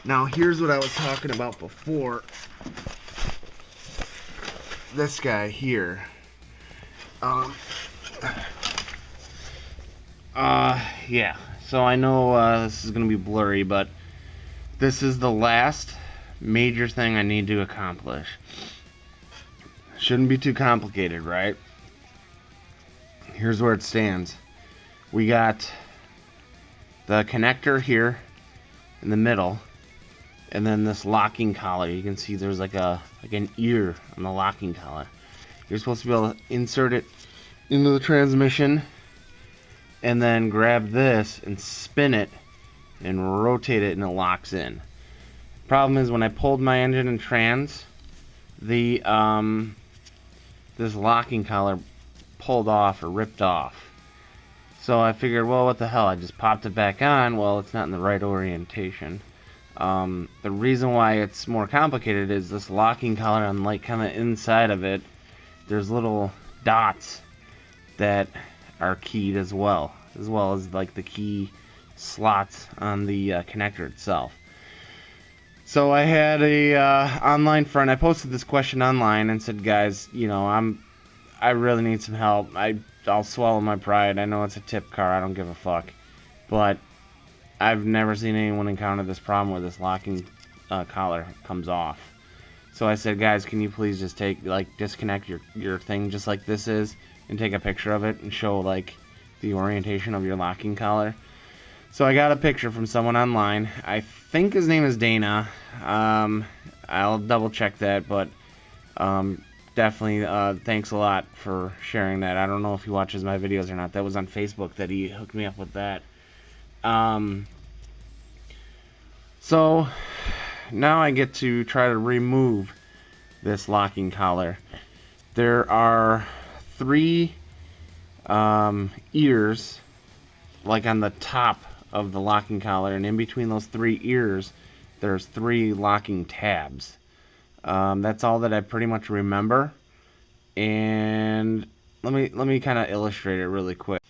Now here's what I was talking about before. This guy here. Yeah. So I know this is gonna be blurry, but this is the last major thing I need to accomplish. Shouldn't be too complicated, right? Here's where it stands. We got the connector here in the middle, and then this locking collar. You can see there's like an ear on the locking collar. You're supposed to be able to insert it into the transmission and then grab this and spin it and rotate it, and it locks in. Problem is, when I pulled my engine and trans, the this locking collar pulled off or ripped off. So I figured, well, what the hell? I just popped it back on. Well, it's not in the right orientation. The reason why it's more complicated is this locking collar, on like kind of inside of it, there's little dots that are keyed as well as like the key slots on the connector itself. So I had a online friend. I posted this question online and said, guys, you know, I really need some help. I'll swallow my pride. I know it's a tip car. I don't give a fuck. But I've never seen anyone encounter this problem where this locking collar comes off. So I said, guys, can you please just disconnect your thing just like this is and take a picture of it and show like the orientation of your locking collar. So I got a picture from someone online. I think his name is Dana. I'll double check that, but definitely thanks a lot for sharing that. I don't know if he watches my videos or not. That was on Facebook that he hooked me up with that. So now I get to try to remove this locking collar. There are 3 ears like on the top of the locking collar, and in between those 3 ears there's 3 locking tabs. That's all that I pretty much remember, and let me kind of illustrate it really quick.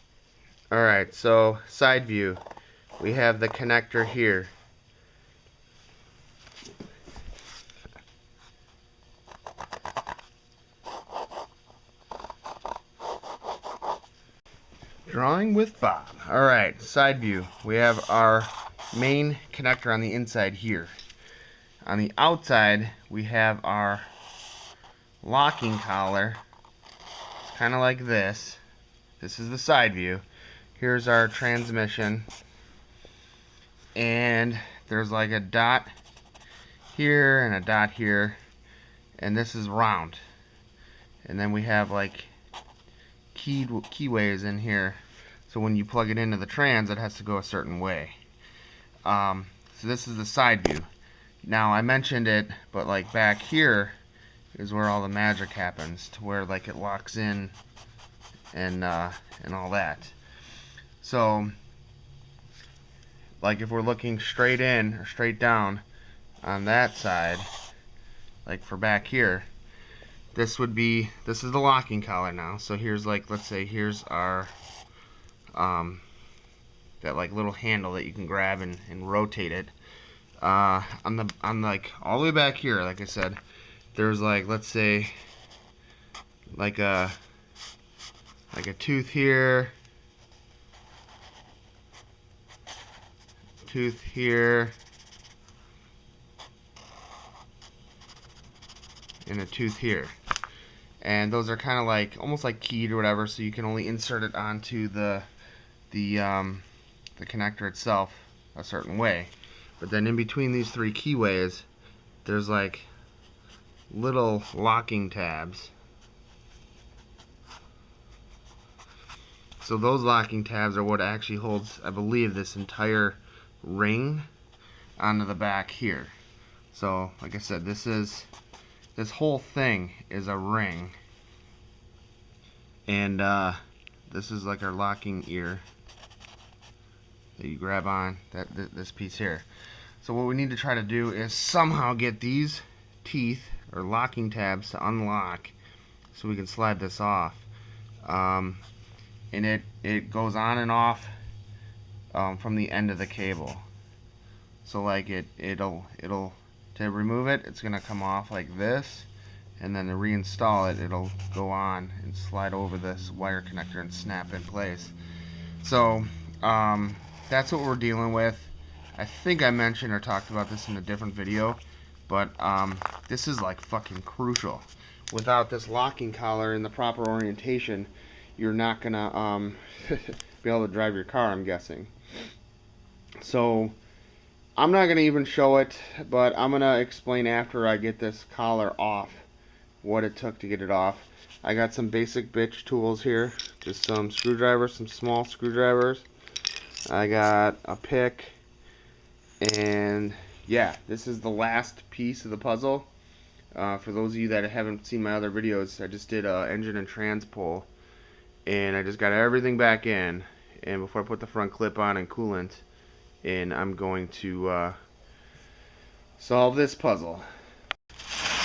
Alright, so side view, we have the connector here. Drawing with Bob. Alright, side view. We have our main connector on the inside here. On the outside, we have our locking collar. It's kind of like this. This is the side view. Here's our transmission. And there's like a dot here and a dot here. And this is round. And then we have like keyways in here. So when you plug it into the trans, it has to go a certain way. So this is the side view. Now I mentioned it, but like back here is where all the magic happens, to where like it locks in and all that. So like if we're looking straight in or straight down on that side, like for back here, this is the locking collar now. So here's like, let's say here's our that like little handle that you can grab and rotate it. On like all the way back here, like I said, there's like, let's say like a tooth here, tooth here, and a tooth here. And those are kind of like almost like keyed or whatever, so you can only insert it onto the connector itself a certain way. But then in between these 3 keyways, there's like little locking tabs. So those locking tabs are what actually holds, I believe, this entire ring onto the back here. So like I said, this whole thing is a ring, and this is like our locking ear that you grab on, this piece here. So what we need to try to do is somehow get these teeth or locking tabs to unlock so we can slide this off. And it goes on and off from the end of the cable. So like it'll to remove it, it's gonna come off like this, and then to reinstall it, it'll go on and slide over this wire connector and snap in place. So that's what we're dealing with. I think I mentioned or talked about this in a different video, but this is like fucking crucial. Without this locking collar in the proper orientation, you're not gonna be able to drive your car, I'm guessing. So I'm not gonna even show it, but I'm gonna explain after I get this collar off what it took to get it off. I got some basic bitch tools here, just some screwdrivers, some small screwdrivers. I got a pick, and yeah, this is the last piece of the puzzle. For those of you that haven't seen my other videos, I just did a engine and trans pull, and I just got everything back in. And before I put the front clip on and coolant in, I'm going to solve this puzzle.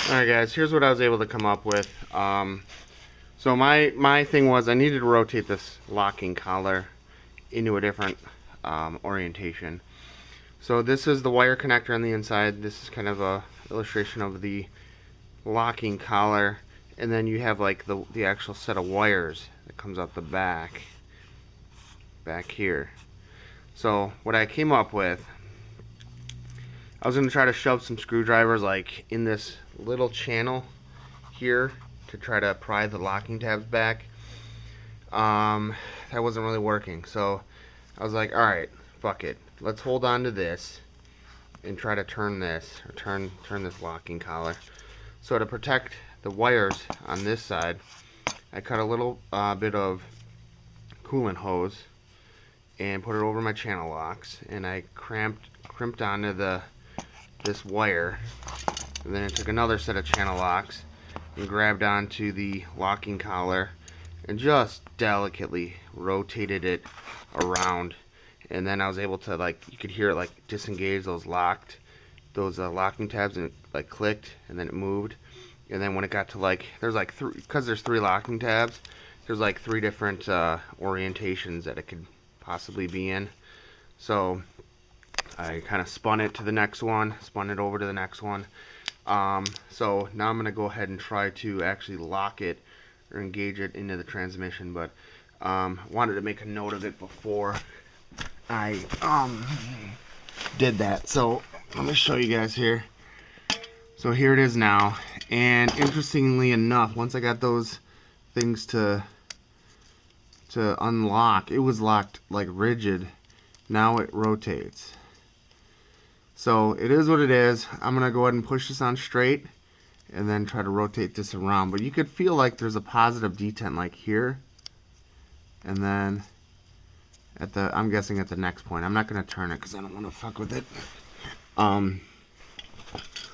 Alright guys, here's what I was able to come up with. So my thing was I needed to rotate this locking collar into a different orientation. So this is the wire connector on the inside. This is kind of a illustration of the locking collar, and then you have like the actual set of wires that comes out the back here. So what I came up with, I was going to try to shove some screwdrivers like in this little channel here to try to pry the locking tabs back. That wasn't really working, so I was like, alright, fuck it, let's hold on to this and try to turn this, or turn this locking collar. So to protect the wires on this side, I cut a little bit of coolant hose and put it over my channel locks, and I crimped onto this wire, and then I took another set of channel locks and grabbed onto the locking collar and just delicately rotated it around, and then I was able to, like, you could hear it like disengage those locking tabs, and it like clicked, and then it moved. And then when it got to like, there's like because there's 3 locking tabs, there's like 3 different orientations that it could possibly be in. So I kind of spun it to the next one, spun it over to the next one. So now I'm gonna go ahead and try to actually lock it or engage it into the transmission, but wanted to make a note of it before I did that. So let me show you guys here. So here it is now, and interestingly enough, once I got those things to unlock, it was locked like rigid. Now it rotates. So it is what it is. I'm gonna go ahead and push this on straight and then try to rotate this around, but you could feel like there's a positive detent like here, and then at the, I'm guessing at the next point. I'm not gonna turn it because I don't want to fuck with it.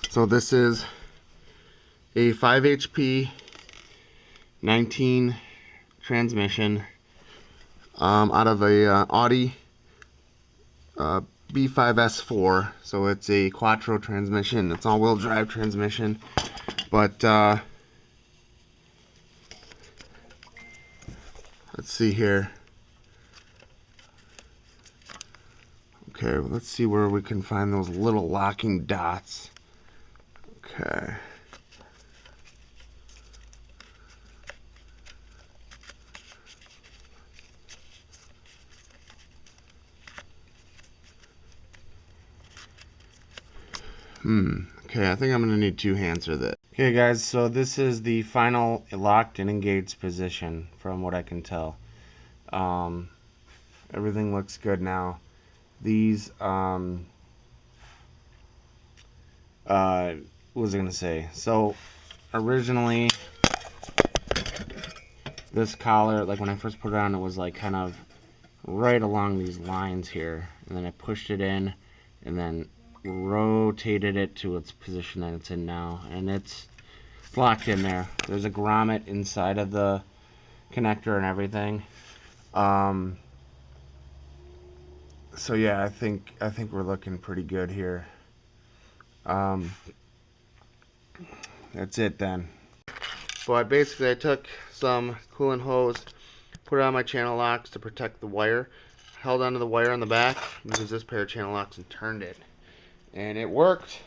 So this is a 5 HP 19 transmission out of a Audi B5 S4. So it's a Quattro transmission. It's all-wheel drive transmission, but let's see here. Okay, well, let's see where we can find those little locking dots. Okay. Okay, I think I'm going to need 2 hands for this. Okay guys, so this is the final locked and engaged position from what I can tell. Everything looks good now. These, what was I going to say? So, originally, this collar, like when I first put it on, it was like kind of right along these lines here. And then I pushed it in, and then rotated it to its position that it's in now, and it's locked in there. There's a grommet inside of the connector and everything. So yeah, I think we're looking pretty good here. That's it then. But basically I took some coolant hose, put it on my channel locks to protect the wire, held onto the wire on the back, used this pair of channel locks and turned it. And it worked.